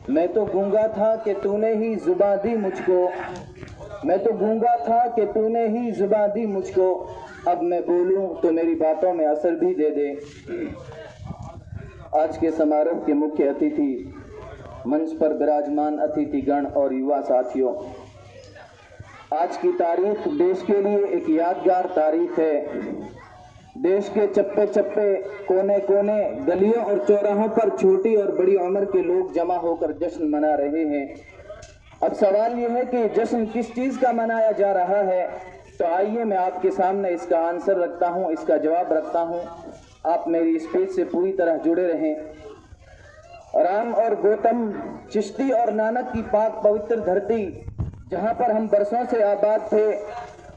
मैं तो गूंगा था कि तूने ही जुबां दी मुझको, मैं तो गूंगा था कि तूने ही जुबां दी मुझको, अब मैं बोलूं तो मेरी बातों में असर भी दे दे। आज के समारोह के मुख्य अतिथि, मंच पर विराजमान अतिथिगण और युवा साथियों, आज की तारीख देश के लिए एक यादगार तारीख है। देश के चप्पे चप्पे, कोने कोने, गलियों और चौराहों पर छोटी और बड़ी उम्र के लोग जमा होकर जश्न मना रहे हैं। अब सवाल यह है कि जश्न किस चीज का मनाया जा रहा है। तो आइए मैं आपके सामने इसका आंसर रखता हूं, इसका जवाब रखता हूं। आप मेरी स्पीच से पूरी तरह जुड़े रहें। राम और गौतम, चिश्ती और नानक की पाक पवित्र धरती, जहां पर हम बरसों से आबाद थे,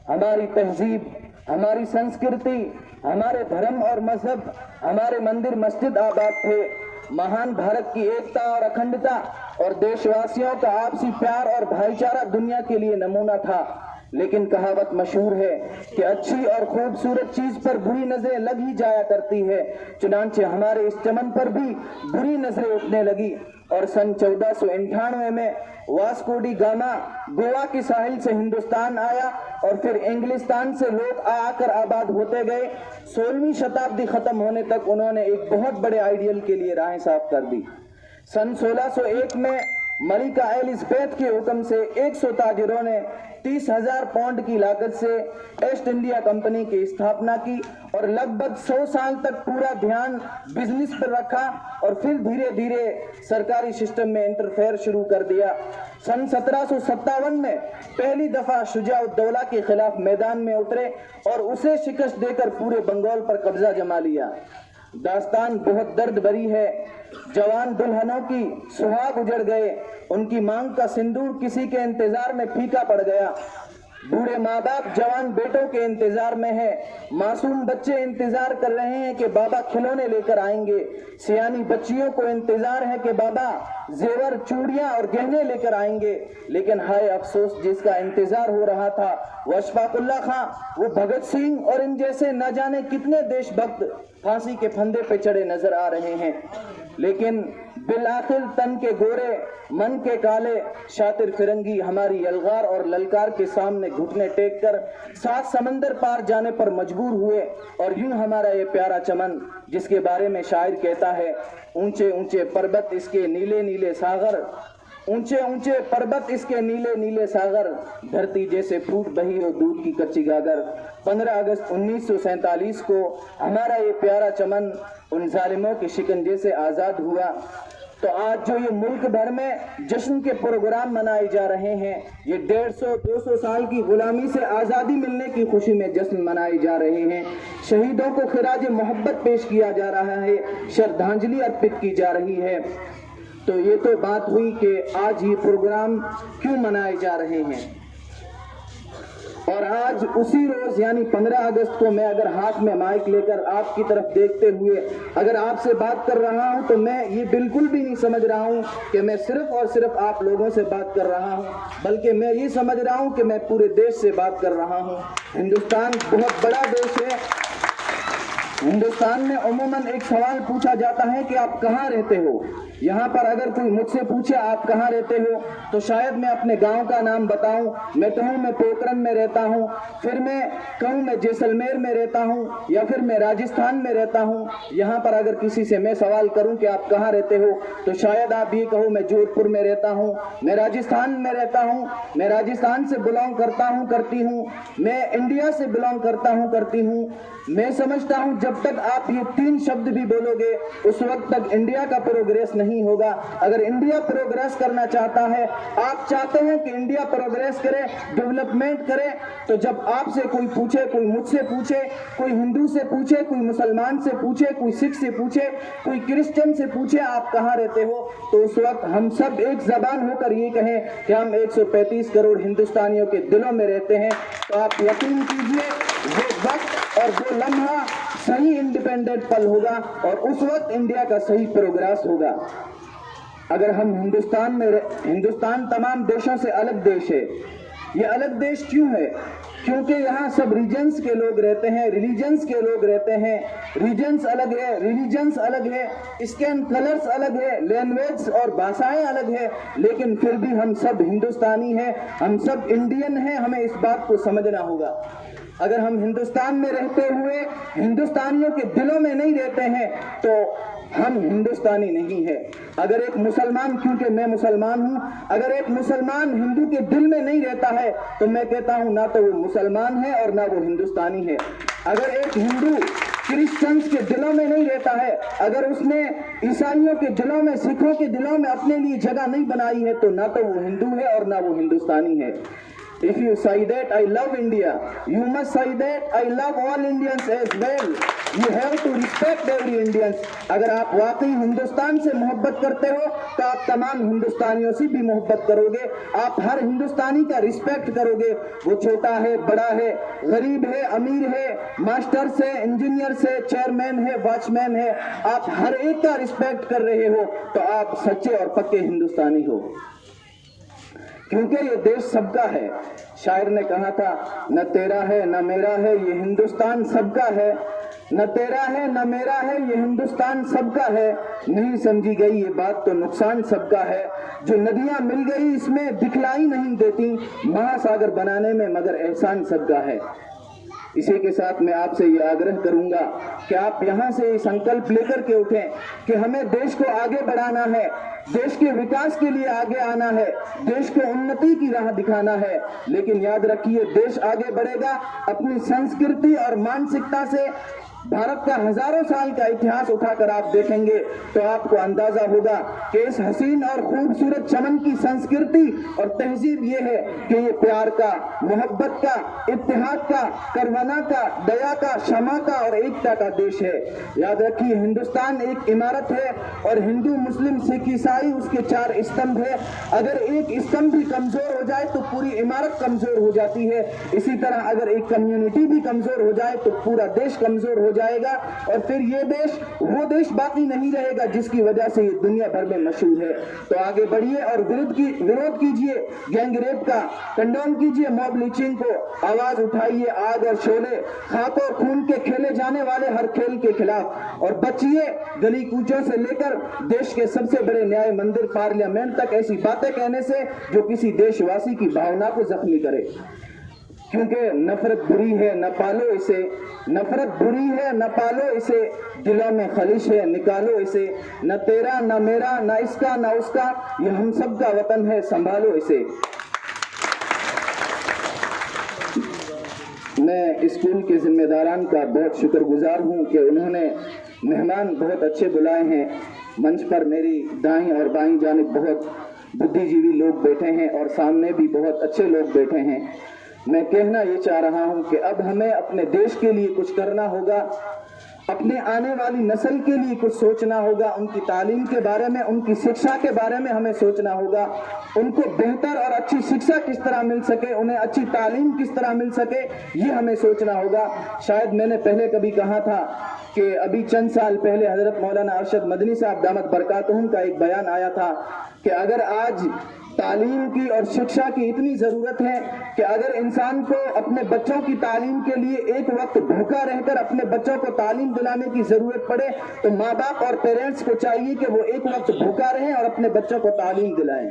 हमारी तहजीब, हमारी संस्कृति, हमारे धर्म और मजहब, हमारे मंदिर मस्जिद आबाद थे। महान भारत की एकता और अखंडता और देशवासियों का आपसी प्यार और भाईचारा दुनिया के लिए नमूना था। लेकिन कहावत मशहूर है कि अच्छी और खूबसूरत चीज पर बुरी नजरें लग ही जाया करती है। चुनांचे हमारे इस चमन पर भी बुरी नजरें उठने लगी और सन 1498 में वास्को डी गामा गोवा की साहिल से हिंदुस्तान आया और फिर इंग्लिस्तान से लोग आकर आबाद होते गए। 16वीं शताब्दी खत्म होने तक उन्होंने एक बहुत बड़े आइडियल के लिए राहें साफ कर दी। सन 1601 में मलिका एलिजाबेथ के हुक्म से 100 ताजिरों ने 30,000 पाउंड की लागत से ईस्ट इंडिया कंपनी की स्थापना की और लगभग 100 साल तक पूरा ध्यान बिजनेस पर रखा और फिर धीरे धीरे सरकारी सिस्टम में इंटरफेयर शुरू कर दिया। सन 1757 में पहली दफा शुजा-उद-दौला के खिलाफ मैदान में उतरे और उसे शिकस्त देकर पूरे बंगाल पर कब्जा जमा लिया। दास्तान बहुत दर्द भरी है। जवान दुल्हनों की सुहाग उजड़ गए, उनकी मांग का सिंदूर किसी के इंतजार में फीका पड़ गया। बूढ़े माँ बाप जवान बेटों के इंतजार में है। मासूम बच्चे इंतजार कर रहे हैं कि बाबा खिलौने लेकर आएंगे। सियानी बच्चियों को इंतजार है कि बाबा जेवर, चूड़ियां और गहने लेकर आएंगे। लेकिन हाय अफसोस, जिसका इंतजार हो रहा था वो अशफाकुल्लाह खां, वो भगत सिंह और इन जैसे न जाने कितने देशभक्त फांसी के फंदे पे चढ़े नजर आ रहे हैं। लेकिन बिलाखिर तन के गोरे, मन के काले शातिर फिरंगी हमारी यलगार और ललकार के सामने घुटने टेक कर 7 समंदर पार जाने पर मजबूर हुए। और यूं हमारा ये प्यारा चमन, जिसके बारे में शायर कहता है, ऊंचे ऊंचे पर्वत इसके नीले नीले सागर, ऊंचे ऊंचे पर्वत इसके नीले नीले सागर, धरती जैसे फूट बही हो दूध की कच्ची गागर। 15 अगस्त 1947 को हमारा ये प्यारा चमन उन जालिमों के शिकंजे से आजाद हुआ। तो आज जो ये मुल्क भर में जश्न के प्रोग्राम मनाए जा रहे हैं, ये 150-200 साल की गुलामी से आजादी मिलने की खुशी में जश्न मनाए जा रहे हैं। शहीदों को खिराज मोहब्बत पेश किया जा रहा है, श्रद्धांजलि अर्पित की जा रही है। तो ये तो बात हुई कि आज ये प्रोग्राम क्यों मनाए जा रहे हैं। और आज उसी रोज यानी 15 अगस्त को मैं अगर हाथ में माइक लेकर आपकी तरफ देखते हुए अगर आपसे बात कर रहा हूं, तो मैं ये बिल्कुल भी नहीं समझ रहा हूं कि मैं सिर्फ और सिर्फ आप लोगों से बात कर रहा हूं, बल्कि मैं ये समझ रहा हूं कि मैं पूरे देश से बात कर रहा हूं। हिंदुस्तान बहुत बड़ा देश है। हिंदुस्तान में उमूमन एक सवाल पूछा जाता है कि आप कहाँ रहते हो। यहाँ पर अगर कोई मुझसे पूछे आप कहाँ रहते हो, तो शायद मैं अपने गांव का नाम बताऊं। मैं कहूँ मैं पोखरन में रहता हूँ, फिर मैं कहूँ मैं जैसलमेर में रहता हूँ, या फिर मैं राजस्थान में रहता हूँ। यहाँ पर अगर किसी से मैं सवाल करूँ कि आप कहाँ रहते हो, तो शायद आप ये कहो मैं जोधपुर में रहता हूँ, मैं राजस्थान में रहता हूँ, मैं राजस्थान से बिलोंग करता हूँ, करती हूँ, मैं इंडिया से बिलोंग करता हूँ, करती हूँ। मैं समझता हूँ जब तक आप ये 3 शब्द भी बोलोगे उस वक्त तक इंडिया का प्रोग्रेस नहीं होगा। अगर इंडिया प्रोग्रेस करना चाहता है, आप चाहते हैं कि इंडिया प्रोग्रेस करे, डेवलपमेंट करे, तो जब आपसे कोई पूछे, कोई मुझसे पूछे, कोई हिंदू से पूछे, कोई मुसलमान से पूछे, कोई सिख से पूछे, कोई क्रिश्चियन से पूछे आप कहाँ रहते हो, तो उस वक्त हम सब एक जबान होकर ये कहें कि हम 135 करोड़ हिंदुस्तानियों के दिलों में रहते हैं। तो आप यकीन कीजिए वो वक्त और वो लम्हा सही इंडिपेंडेंट पल होगा और उस वक्त इंडिया का सही प्रोग्रेस होगा। अगर हम हिंदुस्तान तमाम देशों से अलग देश है। ये अलग देश क्यों है? क्योंकि यहाँ सब रीजन्स के लोग रहते हैं, रिलीजन्स के लोग रहते हैं। रीजन्स अलग है, रिलीजन्स अलग है, स्किन कलर्स अलग है, लैंग्वेज और भाषाएं अलग है, लेकिन फिर भी हम सब हिंदुस्तानी हैं, हम सब इंडियन हैं। हमें इस बात को समझना होगा। अगर हम हिंदुस्तान में रहते हुए हिंदुस्तानियों के दिलों में नहीं रहते हैं तो हम हिंदुस्तानी नहीं है। अगर एक मुसलमान, क्योंकि मैं मुसलमान हूं, अगर एक मुसलमान हिंदू के दिल में नहीं रहता है तो मैं कहता हूं ना तो वो मुसलमान है और ना वो हिंदुस्तानी है। अगर एक हिंदू क्रिश्चियंस के दिलों में नहीं रहता है, अगर उसने ईसाइयों के दिलों में, सिखों के दिलों में अपने लिए जगह नहीं बनाई है तो ना तो वो हिंदू है और ना वो हिंदुस्तानी है। If you say that I love India, you must say that I love all Indians as well. You have to respect every Indians. अगर आप वाकई हिंदुस्तान से मोहब्बत करते हो तो आप तमाम हिंदुस्तानियों से भी मोहब्बत करोगे। आप हर हिंदुस्तानी का रिस्पेक्ट करोगे, वो छोटा है, बड़ा है, गरीब है, अमीर है, मास्टर से, इंजीनियर से, चेयरमैन है, वॉचमैन है, आप हर एक का रिस्पेक्ट कर रहे हो तो आप सच्चे और पक्के हिंदुस्तानी हो, क्योंकि ये देश सबका है। शायर ने कहा था, न तेरा है न मेरा है ये हिंदुस्तान सबका है, न तेरा है न मेरा है ये हिंदुस्तान सबका है। नहीं समझी गई ये बात तो नुकसान सबका है, जो नदियां मिल गई इसमें दिखलाई नहीं देती, महासागर बनाने में मगर एहसान सबका है। इसी के साथ मैं आपसे ये आग्रह करूंगा कि आप यहाँ से ये संकल्प लेकर के उठें कि हमें देश को आगे बढ़ाना है, देश के विकास के लिए आगे आना है, देश को उन्नति की राह दिखाना है। लेकिन याद रखिए, देश आगे बढ़ेगा अपनी संस्कृति और मानसिकता से। भारत का हजारों साल का इतिहास उठाकर आप देखेंगे तो आपको अंदाजा होगा कि इस हसीन और खूबसूरत चमन की संस्कृति और तहजीब ये है कि ये प्यार का, मोहब्बत का, इत्तेहाद का, करवना का, दया का, क्षमा का और एकता का देश है। याद रखिए, हिंदुस्तान एक इमारत है और हिंदू, मुस्लिम, सिख, ईसाई उसके 4 स्तंभ है। अगर एक स्तंभ भी कमजोर हो जाए तो पूरी इमारत कमजोर हो जाती है। इसी तरह अगर एक कम्युनिटी भी कमजोर हो जाए तो पूरा देश कमजोर हो जाएगा और फिर ये देश, वो देश बाकी नहीं रहेगा जिसकी वजह से ये दुनिया भर में मशहूर है। तो आगे बढ़िए और विरोध कीजिए गैंग रेप का, कंडोम कीजिए मॉब लिंचिंग को, आवाज उठाइए आग और शोले, खाक और खून के खेले जाने वाले हर खेल के खिलाफ, और बचिए गली कूचों से लेकर देश के सबसे बड़े न्याय मंदिर पार्लियामेंट तक ऐसी बातें कहने से जो किसी देशवासी की भावना को जख्मी करे। क्योंकि नफरत बुरी है, न पालो इसे, नफरत बुरी है, न पालो इसे, दिलों में खलिश है, निकालो इसे, न तेरा न मेरा न इसका न उसका, ये हम सब का वतन है, संभालो इसे। मैं स्कूल के जिम्मेदारान का बहुत शुक्रगुजार हूं कि उन्होंने मेहमान बहुत अच्छे बुलाए हैं। मंच पर मेरी दाईं और बाईं जानिब बहुत बुद्धिजीवी लोग बैठे हैं और सामने भी बहुत अच्छे लोग बैठे हैं। मैं कहना ये चाह रहा हूं कि अब हमें अपने देश के लिए कुछ करना होगा, अपने आने वाली नस्ल के लिए कुछ सोचना होगा, उनकी तालीम के बारे में, उनकी शिक्षा के बारे में हमें सोचना होगा, उनको बेहतर और अच्छी शिक्षा किस तरह मिल सके, उन्हें अच्छी तालीम किस तरह मिल सके, ये हमें सोचना होगा। शायद मैंने पहले कभी कहा था कि अभी चंद साल पहले हजरत मौलाना अरशद मदनी साहब दामत बरकातहुम का एक बयान आया था कि अगर आज तालीम की और शिक्षा की इतनी जरूरत है कि अगर इंसान को अपने बच्चों की तालीम के लिए एक वक्त भूखा रहकर अपने बच्चों को तालीम दिलाने की जरूरत पड़े तो माँ बाप और पेरेंट्स को चाहिए कि वो एक वक्त भूखा रहें और अपने बच्चों को तालीम दिलाएं।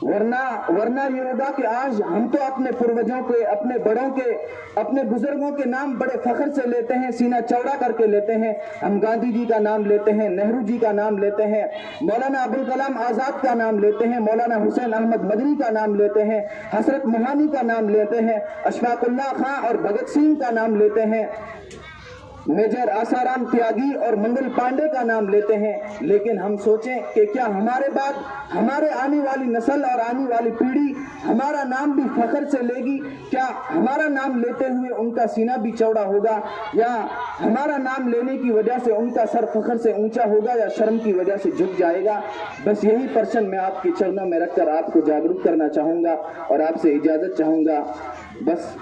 वरना ये होगा कि आज हम तो अपने पूर्वजों के, अपने बड़ों के, अपने बुजुर्गों के नाम बड़े फख्र से लेते हैं, सीना चौड़ा करके लेते हैं। हम गांधी जी का नाम लेते हैं, नेहरू जी का नाम लेते हैं, मौलाना अबुल कलाम आजाद का नाम लेते हैं, मौलाना हुसैन अहमद मदनी का नाम लेते हैं, हसरत मोहानी का नाम लेते हैं, अशफाकुल्लाह खां और भगत सिंह का नाम लेते हैं, मेजर आसाराम त्यागी और मंगल पांडे का नाम लेते हैं। लेकिन हम सोचें कि क्या हमारे बाद हमारे आने वाली नस्ल और आने वाली पीढ़ी हमारा नाम भी फख्र से लेगी? क्या हमारा नाम लेते हुए उनका सीना भी चौड़ा होगा, या हमारा नाम लेने की वजह से उनका सर फख्र से ऊंचा होगा, या शर्म की वजह से झुक जाएगा? बस यही प्रश्न मैं आपके चरणों में रखकर आपको जागरूक करना चाहूंगा और आपसे इजाजत चाहूंगा। बस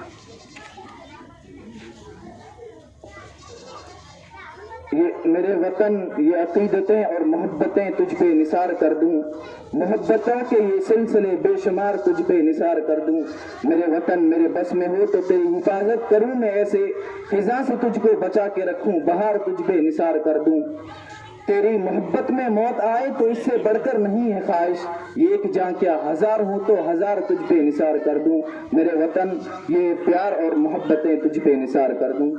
ये मेरे वतन, ये अकीदतें और मोहब्बतें तुझ पे निसार कर दूं, मोहब्बतों के ये सिलसिले बेशुमार तुझ पे निसार कर दूं। मेरे वतन मेरे बस में हो तो तेरी हिफाजत करूं मैं, ऐसे खिजा से तुझको बचा के रखूं, बहार तुझ पे निसार कर दूं। तेरी मोहब्बत में मौत आए तो इससे बढ़कर नहीं है ख्वाहिश, ये एक जान क्या हजार हो तो हजार तुझ पे निसार कर दूं। मेरे वतन ये प्यार और मोहब्बतें तुझ पे निसार कर दूं।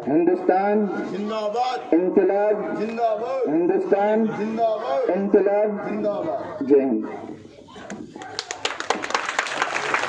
हिंदुस्तान जिंदाबाद, इंकलाब, जिंदाबाद, हिंदुस्तान जिंदाबाद, इंकलाब, जिंदाबाद। जय हिंद।